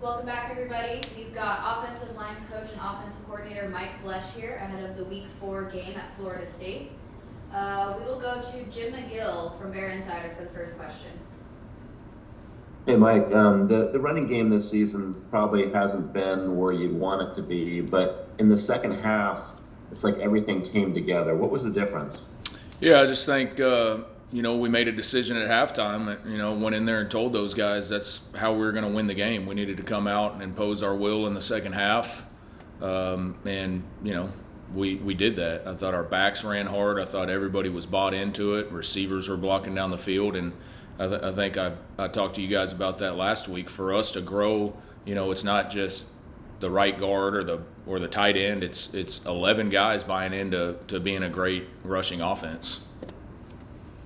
Welcome back, everybody. We've got offensive line coach and offensive coordinator Mike Bloesch here ahead of the Week 4 game at Florida State. We will go to Jim McGill from Bear Insider for the first question. Hey, Mike, the running game this season probably hasn't been where you'd want it to be, but in the second half, it's like everything came together. What was the difference? Yeah, I just think, we made a decision at halftime. Went in there and told those guys that's how we were going to win the game. We needed to come out and impose our will in the second half. We did that. I thought our backs ran hard. I thought everybody was bought into it. Receivers were blocking down the field. And I think I talked to you guys about that last week. For us to grow, it's not just the right guard or the tight end. It's 11 guys buying into being a great rushing offense.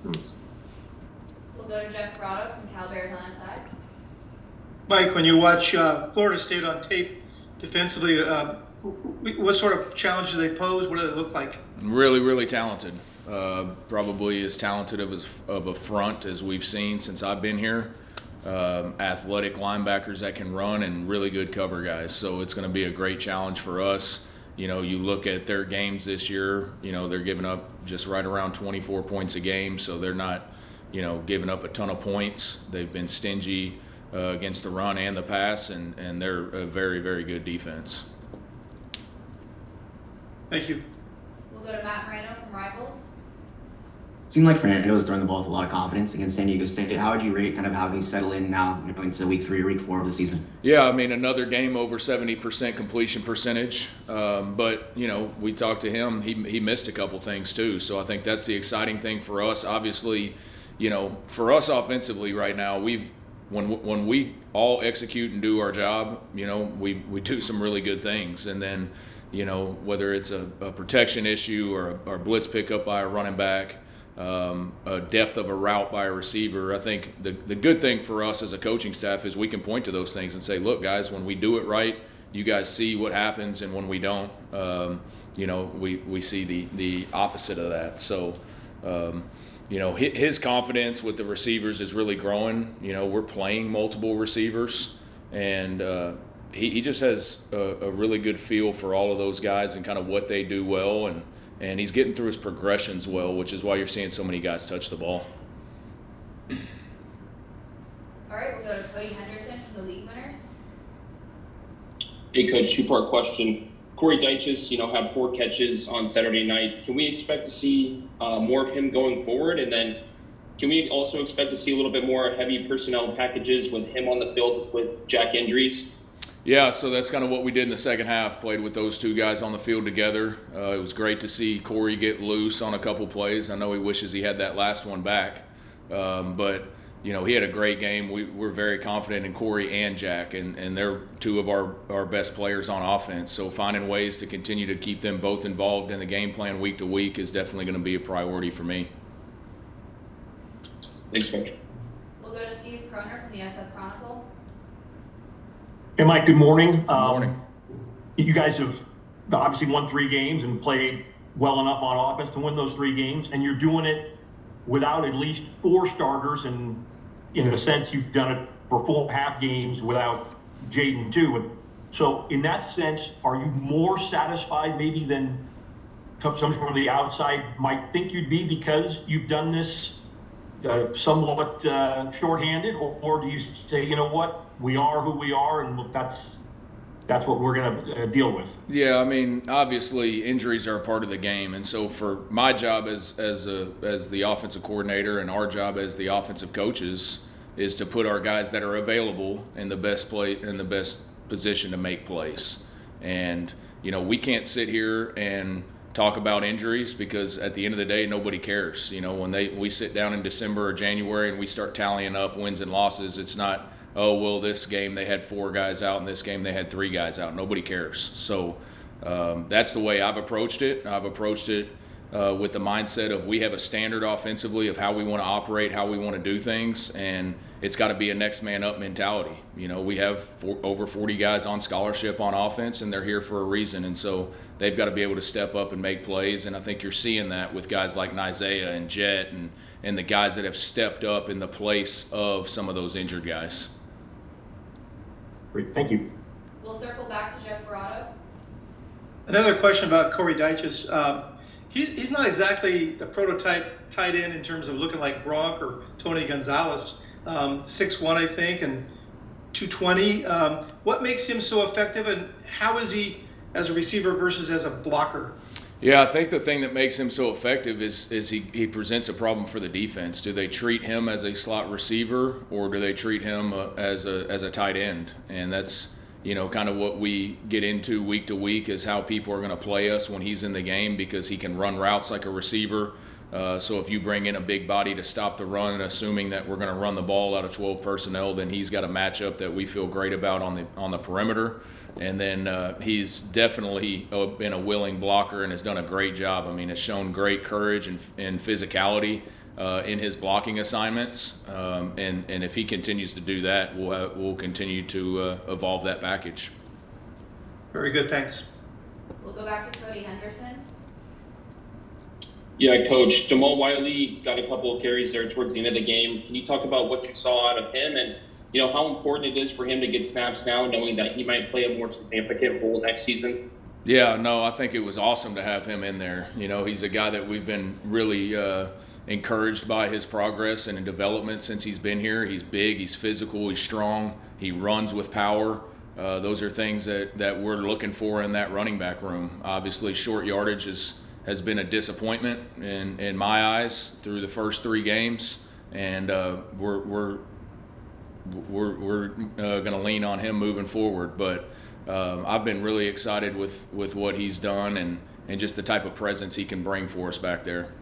Thanks. We'll go to Jeff Brotto from Cal Bears on his side. Mike, when you watch Florida State on tape defensively, what sort of challenge do they pose? What do they look like? Really, really talented. Probably as talented of a front as we've seen since I've been here. Athletic linebackers that can run and really good cover guys. So it's going to be a great challenge for us. You look at their games this year, they're giving up just right around 24 points a game. So they're not, giving up a ton of points. They've been stingy against the run and the pass, and they're a very, very good defense. Thank you. We'll go to Matt Moreno from Rivals. Seemed like Fernando was throwing the ball with a lot of confidence against San Diego State. How would you rate kind of how he's settled in now into week 3 or week 4 of the season? Yeah, another game over 70% completion percentage. But we talked to him. He missed a couple things too. So I think that's the exciting thing for us. Obviously, for us offensively right now, when we all execute and do our job, we do some really good things. And then, whether it's a protection issue or a blitz pickup by a running back, a depth of a route by a receiver. I think the good thing for us as a coaching staff is we can point to those things and say, look, guys, when we do it right, you guys see what happens, and when we don't, we see the opposite of that. So, his confidence with the receivers is really growing. We're playing multiple receivers, and he just has a really good feel for all of those guys and kind of what they do well, and he's getting through his progressions well, which is why you're seeing so many guys touch the ball. All right, we'll go to Cody Henderson from the League Winners. Hey, Coach, two-part question. Corey Daes, had 4 catches on Saturday night. Can we expect to see more of him going forward? And then can we also expect to see a little bit more heavy personnel packages with him on the field with Jack injuries? Yeah, so that's kind of what we did in the second half, played with those two guys on the field together. It was great to see Corey get loose on a couple plays. I know he wishes he had that last one back. But he had a great game. We're very confident in Corey and Jack, and they're two of our best players on offense. So finding ways to continue to keep them both involved in the game plan week to week is definitely going to be a priority for me. Thanks, Coach. We'll go to Steve Kroner from the SF Chronicle. Hey, Mike, good morning. Good morning. You guys have obviously won 3 games and played well enough on offense to win those 3 games, and you're doing it without at least 4 starters, and in a sense, you've done it for 4.5 games without Jaden too. So in that sense, are you more satisfied maybe than some from the outside might think you'd be because you've done this somewhat shorthanded, or do you say, you know what, we are who we are, and that's what we're going to deal with? Yeah, obviously injuries are a part of the game, and so for my job as the offensive coordinator and our job as the offensive coaches is to put our guys that are available in the best position to make plays. And we can't sit here and talk about injuries because at the end of the day, nobody cares. When we sit down in December or January and we start tallying up wins and losses, it's not, oh, well, this game they had 4 guys out and this game they had 3 guys out. Nobody cares. So that's the way I've approached it. I've approached it with the mindset of we have a standard offensively of how we want to operate, how we want to do things, and it's got to be a next man up mentality. We have over 40 guys on scholarship on offense, and they're here for a reason, and so they've got to be able to step up and make plays, and I think you're seeing that with guys like Isaiah and Jet and the guys that have stepped up in the place of some of those injured guys. Great, thank you. We'll circle back to Jeff Ferrato. Another question about Corey Daes. He's not exactly the prototype tight end in terms of looking like Gronk or Tony Gonzalez. 6'1", I think, and 220. What makes him so effective, and how is he as a receiver versus as a blocker? Yeah, I think the thing that makes him so effective is he presents a problem for the defense. Do they treat him as a slot receiver, or do they treat him as a tight end? And that's, kind of what we get into week to week, is how people are going to play us when he's in the game, because he can run routes like a receiver. So if you bring in a big body to stop the run, assuming that we're going to run the ball out of 12 personnel, then he's got a matchup that we feel great about on the perimeter. And then he's definitely been a willing blocker and has done a great job. I mean, has shown great courage and physicality in his blocking assignments. And if he continues to do that, we'll continue to evolve that package. Very good, thanks. We'll go back to Cody Henderson. Yeah, Coach, Jamal Wiley got a couple of carries there towards the end of the game. Can you talk about what you saw out of him, and how important it is for him to get snaps now, knowing that he might play a more significant role next season? Yeah, no, I think it was awesome to have him in there. He's a guy that we've been really encouraged by his progress and development since he's been here. He's big, he's physical, he's strong, he runs with power. Those are things that we're looking for in that running back room. Obviously, short yardage has been a disappointment in my eyes through the first 3 games, and we're going to lean on him moving forward. But I've been really excited with what he's done and just the type of presence he can bring for us back there.